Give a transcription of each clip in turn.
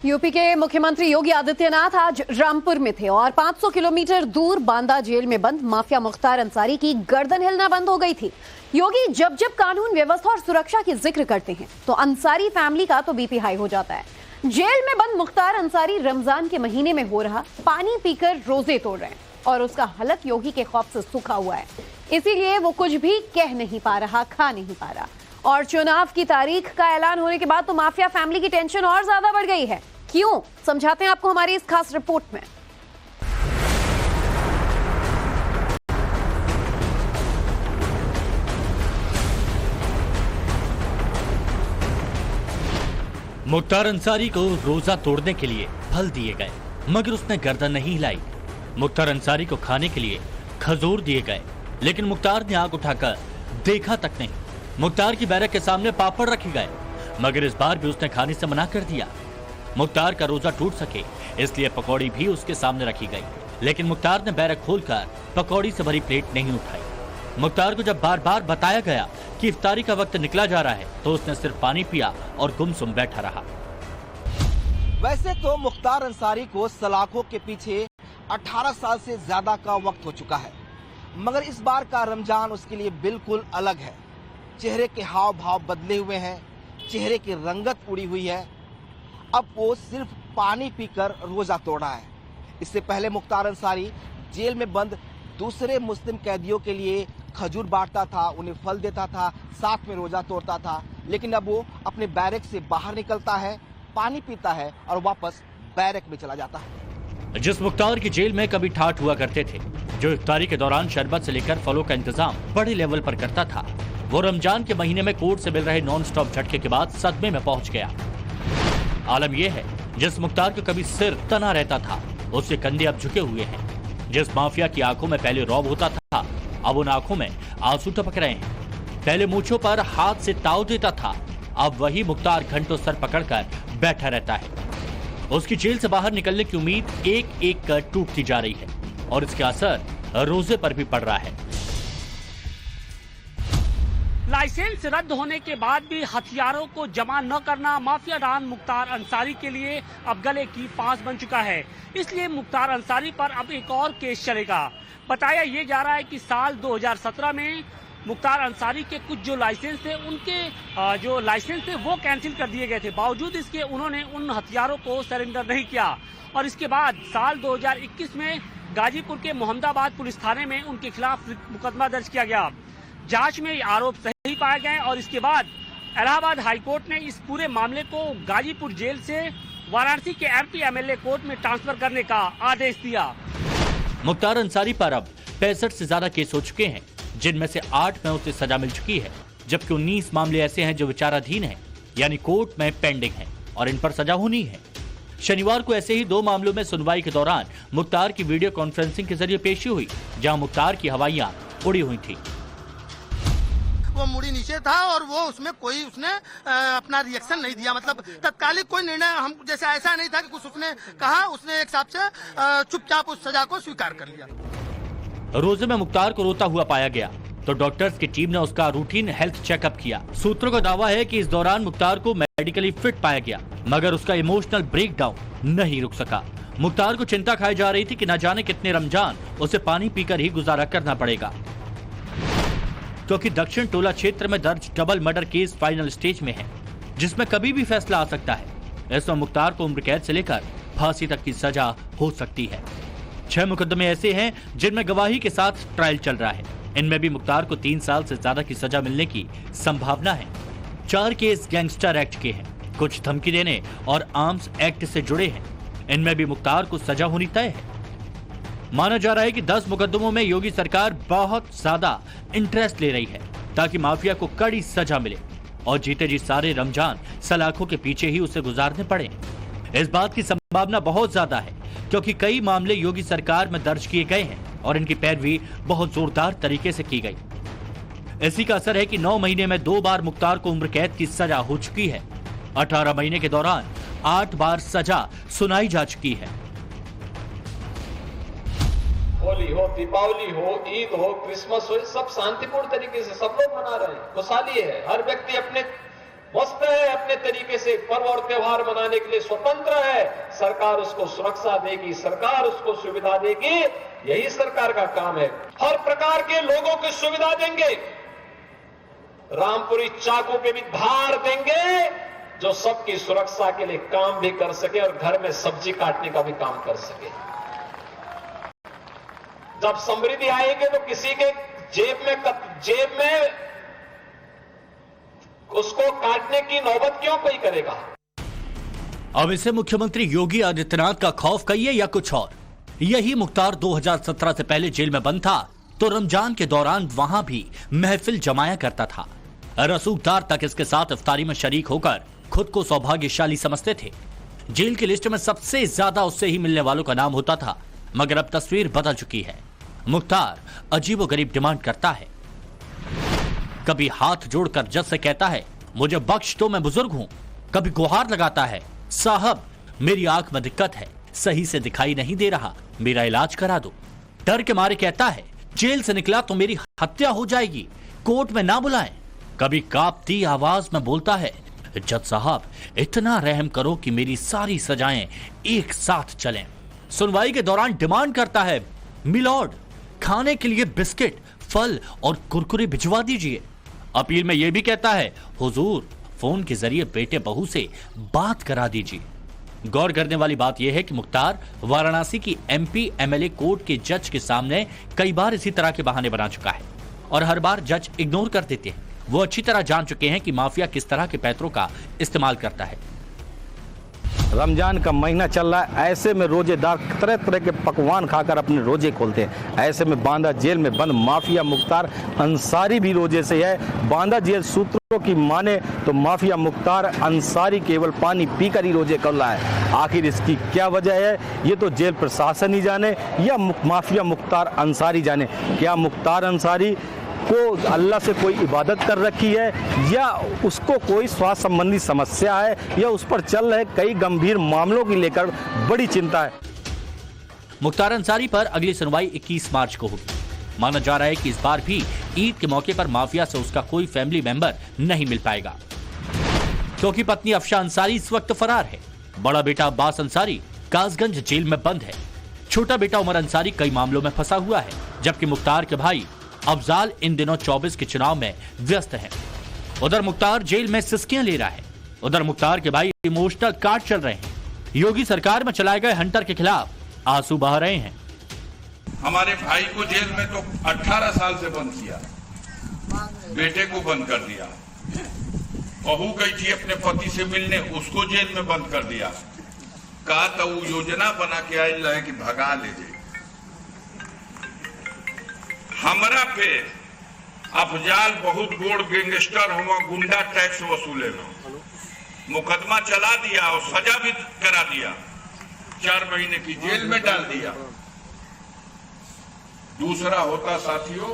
UP के मुख्यमंत्री योगी आदित्यनाथ आज रामपुर में थे और 500 किलोमीटर दूर बांदा जेल में बंद माफिया मुख्तार अंसारी की गर्दन हिलना बंद हो गई थी। योगी जब जब कानून व्यवस्था और सुरक्षा की जिक्र करते हैं तो अंसारी फैमिली का तो बीपी हाई हो जाता है। जेल में बंद मुख्तार अंसारी रमजान के महीने में हो रहा पानी पीकर रोजे तोड़ रहे हैं और उसका हलक योगी के खौफ से सूखा हुआ है, इसीलिए वो कुछ भी कह नहीं पा रहा, खा नहीं पा रहा। और चुनाव की तारीख का ऐलान होने के बाद तो माफिया फैमिली की टेंशन और ज्यादा बढ़ गई है। क्यों, समझाते हैं आपको हमारी इस खास रिपोर्ट में। मुख्तार अंसारी को रोजा तोड़ने के लिए फल दिए गए, मगर उसने गर्दन नहीं हिलाई। मुख्तार अंसारी को खाने के लिए खजूर दिए गए, लेकिन मुख्तार ने आग उठाकर देखा तक नहीं। मुख्तार की बैरक के सामने पापड़ रखे गए, मगर इस बार भी उसने खाने से मना कर दिया। मुख्तार का रोजा टूट सके इसलिए पकौड़ी भी उसके सामने रखी गई, लेकिन मुख्तार ने बैरक खोलकर पकौड़ी से भरी प्लेट नहीं उठाई। मुख्तार को जब बार बार बताया गया कि इफ्तारी का वक्त निकला जा रहा है तो उसने सिर्फ पानी पिया और गुमसुम बैठा रहा। वैसे तो मुख्तार अंसारी को सलाखों के पीछे 18 साल से ज्यादा का वक्त हो चुका है, मगर इस बार का रमजान उसके लिए बिल्कुल अलग है। चेहरे के हाव भाव बदले हुए हैं, चेहरे की रंगत उड़ी हुई है। अब वो सिर्फ पानी पीकर रोजा तोड़ रहा है। इससे पहले मुख्तार अंसारी जेल में बंद दूसरे मुस्लिम कैदियों के लिए खजूर बांटता था, उन्हें फल देता था, साथ में रोजा तोड़ता था। लेकिन अब वो अपने बैरक से बाहर निकलता है, पानी पीता है और वापस बैरक में चला जाता है। जिस मुख्तार की जेल में कभी ठाठ हुआ करते थे, जो इफ्तारी के दौरान शरबत से लेकर फलों का इंतजाम बड़े लेवल पर करता था, वो रमजान के महीने में कोर्ट से मिल रहे नॉन स्टॉप झटके के बाद सदमे में पहुंच गया। आलम यह है, जिस मुख्तार को कभी सिर तना रहता था उसके कंधे अब झुके हुए हैं। जिस माफिया की आंखों में पहले रौब होता था, अब उन आंखों में आंसू टपक रहे हैं। पहले मूंछों पर हाथ से ताव देता था, अब वही मुख्तार घंटों सर पकड़कर बैठा रहता है। उसकी जेल से बाहर निकलने की उम्मीद एक एक कर टूटती जा रही है और इसका असर रोजे पर भी पड़ रहा है। लाइसेंस रद्द होने के बाद भी हथियारों को जमा न करना माफिया डॉन मुख्तार अंसारी के लिए अब गले की फांस बन चुका है। इसलिए मुख्तार अंसारी पर अब एक और केस चलेगा। बताया ये जा रहा है कि साल 2017 में मुख्तार अंसारी के कुछ जो लाइसेंस थे, उनके जो लाइसेंस थे वो कैंसिल कर दिए गए थे। बावजूद इसके उन्होंने उन हथियारों को सरेंडर नहीं किया और इसके बाद साल 2021 में गाजीपुर के मोहम्मदाबाद पुलिस थाने में उनके खिलाफ मुकदमा दर्ज किया गया। जांच में ये आरोप सही पाए गए और इसके बाद इलाहाबाद हाईकोर्ट ने इस पूरे मामले को गाजीपुर जेल से वाराणसी के एमपी एमएलए कोर्ट में ट्रांसफर करने का आदेश दिया। मुख्तार अंसारी पर अब 65 से ज्यादा केस हो चुके हैं, जिनमें से 8 में उसे सजा मिल चुकी है, जबकि 19 मामले ऐसे हैं जो विचाराधीन हैं, यानी कोर्ट में पेंडिंग हैं और इन पर सजा होनी है। शनिवार को ऐसे ही 2 मामलों में सुनवाई के दौरान मुख्तार की वीडियो कॉन्फ्रेंसिंग के जरिए पेशी हुई, जहां मुख्तार की हवाइयां उड़ी हुई थी। वो मुड़ी नीचे था और वो उसमें कोई उसने अपना रिएक्शन नहीं दिया, मतलब तत्कालिक कोई निर्णय हम जैसे ऐसा नहीं था कि कुछ उसने कहा, उसने एक हिसाब से चुपचाप उस सजा को स्वीकार कर लिया। रोजे में मुख्तार को रोता हुआ पाया गया तो डॉक्टर्स की टीम ने उसका रूटीन हेल्थ चेकअप किया। सूत्रों का दावा है कि इस दौरान मुख्तार को मेडिकली फिट पाया गया, मगर उसका इमोशनल ब्रेकडाउन नहीं रुक सका। मुख्तार को चिंता खाई जा रही थी कि न जाने कितने रमजान उसे पानी पीकर ही गुजारा करना पड़ेगा, क्योंकि दक्षिण टोला क्षेत्र में दर्ज double murder case final stage में है, जिसमें कभी भी फैसला आ सकता है। इसमें मुख्तार को उम्र कैद से लेकर फांसी तक की सजा हो सकती है। 6 मुकदमे ऐसे हैं जिनमें गवाही के साथ ट्रायल चल रहा है। इनमें भी मुख्तार को 3 साल से ज्यादा की सजा मिलने की संभावना है। 4 केस गैंगस्टर एक्ट के हैं, कुछ धमकी देने और आर्म्स एक्ट से जुड़े हैं। इनमें भी मुख्तार को सजा होनी तय है। माना जा रहा है कि 10 मुकदमों में योगी सरकार बहुत ज्यादा इंटरेस्ट ले रही है ताकि माफिया को कड़ी सजा मिले और जीते जी सारे रमजान सलाखों के पीछे ही उसे गुजारने पड़े। इस बात की संभावना बहुत ज्यादा है क्योंकि कई मामले योगी सरकार में दर्ज किए गए हैं और इनकी पैरवी बहुत जोरदार तरीके से की गई। इसी का असर है कि 9 महीने में 2 बार मुख्तार को उम्र कैद की सजा हो चुकी है। 18 महीने के दौरान 8 बार सजा सुनाई जा चुकी है। होली हो, दीपावली हो, ईद हो, क्रिसमस हो, सब शांतिपूर्ण तरीके से सब लोग मना रहे हैं, खुशहाली है। हर व्यक्ति अपने मस्त है, अपने तरीके से पर्व और त्योहार मनाने के लिए स्वतंत्र है। सरकार उसको सुरक्षा देगी, सरकार उसको सुविधा देगी, यही सरकार का काम है। हर प्रकार के लोगों की सुविधा देंगे, रामपुरी चाकू पे भी धार देंगे जो सबकी सुरक्षा के लिए काम भी कर सके और घर में सब्जी काटने का भी काम कर सके। जब समृद्धि आएगी तो किसी के जेब में उसको काटने की नौबत क्यों कोई करेगा। अब इसे मुख्यमंत्री योगी आदित्यनाथ का खौफ कहिए या कुछ और। यही मुख्तार 2017 से पहले जेल में बंद था तो रमजान के दौरान वहां भी महफिल जमाया करता था। रसूखदार तक इसके साथ इफ्तारी में शरीक होकर खुद को सौभाग्यशाली समझते थे। जेल की लिस्ट में सबसे ज्यादा उससे ही मिलने वालों का नाम होता था। मगर अब तस्वीर बदल चुकी है। मुख्तार अजीबोगरीब डिमांड करता है। कभी हाथ जोड़कर जज से कहता है मुझे बख्श दो, मैं बुजुर्ग हूं। कभी गुहार लगाता है साहब मेरी आंख में दिक्कत है, सही से दिखाई नहीं दे रहा, मेरा इलाज करा दो। डर के मारे कहता है जेल से निकला तो मेरी हत्या हो जाएगी, कोर्ट में ना बुलाएं। कभी कांपती आवाज में बोलता है जज साहब इतना रहम करो कि मेरी सारी सजाएं एक साथ चलें। सुनवाई के दौरान डिमांड करता है मिलॉर्ड खाने के लिए बिस्किट, फल और कुरकुरे भिजवा दीजिए। अपील में यह भी कहता है हुजूर फोन के जरिए बेटे बहू से बात करा दीजिए। गौर करने वाली बात यह है कि मुख्तार वाराणसी की एमपी एमएलए कोर्ट के जज के सामने कई बार इसी तरह के बहाने बना चुका है और हर बार जज इग्नोर कर देते हैं। वो अच्छी तरह जान चुके हैं कि माफिया किस तरह के पैतरों का इस्तेमाल करता है। रमजान का महीना चल रहा है, ऐसे में रोजेदार तरह तरह के पकवान खाकर अपने रोजे खोलते हैं। ऐसे में बांदा जेल में बंद माफिया मुख्तार अंसारी भी रोजे से है। बांदा जेल सूत्रों की माने तो माफिया मुख्तार अंसारी केवल पानी पीकर ही रोजे कर रहा है। आखिर इसकी क्या वजह है ये तो जेल प्रशासन ही जाने या माफिया मुख्तार अंसारी जाने। क्या मुख्तार अंसारी को अल्लाह से कोई इबादत कर रखी है या उसको कोई स्वास्थ्य संबंधी समस्या है या उस पर चल रहे कई गंभीर मामलों की लेकर बड़ी चिंता है। मुख्तार अंसारी पर अगली सुनवाई 21 मार्च को होगी। माना जा रहा है कि इस बार भी ईद के मौके पर माफिया से उसका कोई फैमिली मेंबर नहीं मिल पाएगा क्योंकि पत्नी अफशा अंसारी इस वक्त फरार है। बड़ा बेटा अब्बास अंसारी कासगंज जेल में बंद है। छोटा बेटा उमर अंसारी कई मामलों में फंसा हुआ है, जबकि मुख्तार के भाई अफजाल इन दिनों 24 के चुनाव में व्यस्त हैं। उधर मुख्तार जेल में सिस्कियां ले रहा है, उधर मुख्तार के भाई इमोशनल कार्ड चल रहे हैं। योगी सरकार में चलाए गए हंटर के खिलाफ आंसू बहा रहे हैं। हमारे भाई को जेल में तो 18 साल से बंद किया, बेटे को बंद कर दिया, बहू गई थी अपने पति से मिलने, उसको जेल में बंद कर दिया। कहा तो वो योजना बना के आई है कि भगा ले जाए। हमरा पे अफजाल बहुत गोड़ गैंगस्टर हुआ, गुंडा टैक्स वसूले लो, मुकदमा चला दिया और सजा भी करा दिया, 4 महीने की जेल में डाल दिया। दूसरा होता साथियों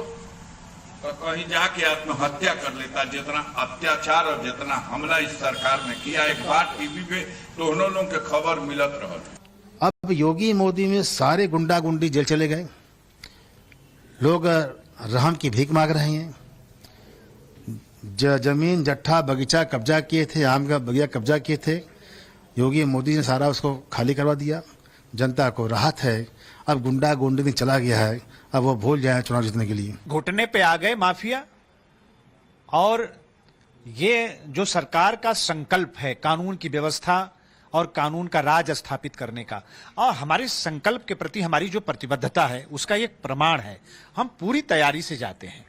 तो कहीं जाके आत्महत्या कर लेता। जितना अत्याचार और जितना हमला इस सरकार ने किया, एक बार टीवी पे दोनों लोगों के खबर मिलत रहा। अब योगी मोदी में सारे गुंडा गुंडी जेल चले गए, लोग रहम की भीख मांग रहे हैं। जमीन जट्ठा बगीचा कब्जा किए थे, आम का बगिया कब्जा किए थे, योगी मोदी ने सारा उसको खाली करवा दिया। जनता को राहत है, अब गुंडा गुंडी चला गया है, अब वो भूल जाए चुनाव जीतने के लिए। घुटने पे आ गए माफिया। और ये जो सरकार का संकल्प है कानून की व्यवस्था और कानून का राज स्थापित करने का, और हमारे संकल्प के प्रति हमारी जो प्रतिबद्धता है उसका एक प्रमाण है। हम पूरी तैयारी से जाते हैं।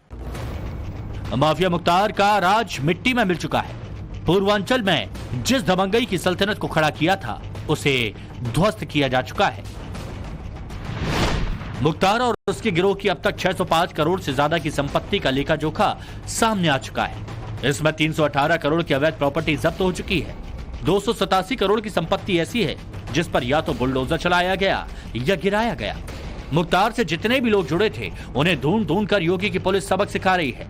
माफिया मुख्तार का राज मिट्टी में मिल चुका है। पूर्वांचल में जिस दबंगई की सल्तनत को खड़ा किया था उसे ध्वस्त किया जा चुका है। मुख्तार और उसके गिरोह की अब तक 605 करोड़ से ज्यादा की संपत्ति का लेखा जोखा सामने आ चुका है। इसमें 318 करोड़ की अवैध प्रॉपर्टी जब्त हो चुकी है। 287 करोड़ की संपत्ति ऐसी है जिस पर या तो बुलडोजर चलाया गया या गिराया गया। मुख्तार से जितने भी लोग जुड़े थे उन्हें ढूंढ ढूंढ कर योगी की पुलिस सबक सिखा रही है।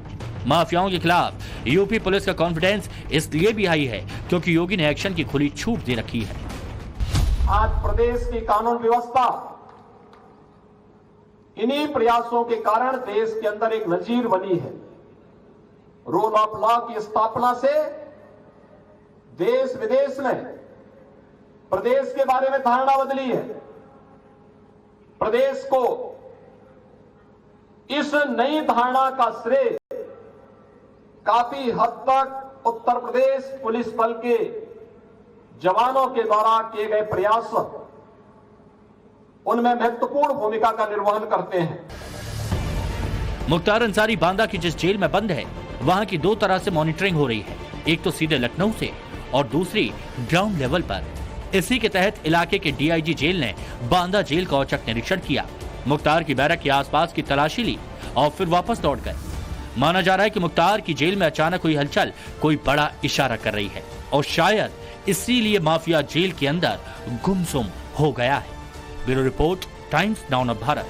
माफियाओं के खिलाफ यूपी पुलिस का कॉन्फिडेंस इसलिए भी हाई है क्योंकि योगी ने एक्शन की खुली छूट दे रखी है। आज प्रदेश की कानून व्यवस्था इन्हीं प्रयासों के कारण देश के अंदर एक नजीर बनी है। रूल ऑफ लॉ की स्थापना से देश विदेश में प्रदेश के बारे में धारणा बदली है। प्रदेश को इस नई धारणा का श्रेय काफी हद तक उत्तर प्रदेश पुलिस बल के जवानों के द्वारा किए गए प्रयास उनमें महत्वपूर्ण भूमिका का निर्वहन करते हैं। मुख्तार अंसारी बांदा की जिस जेल में बंद है, वहां की दो तरह से मॉनिटरिंग हो रही है, एक तो सीधे लखनऊ से और दूसरी ग्राउंड लेवल पर। इसी के तहत इलाके के डीआईजी जेल ने बांदा जेल का औचक निरीक्षण किया, मुख्तार की बैरक के आसपास की तलाशी ली और फिर वापस लौट गए। माना जा रहा है कि मुख्तार की जेल में अचानक हुई हलचल कोई बड़ा इशारा कर रही है और शायद इसीलिए माफिया जेल के अंदर गुमसुम हो गया है। Bureau report, times now of Bharat.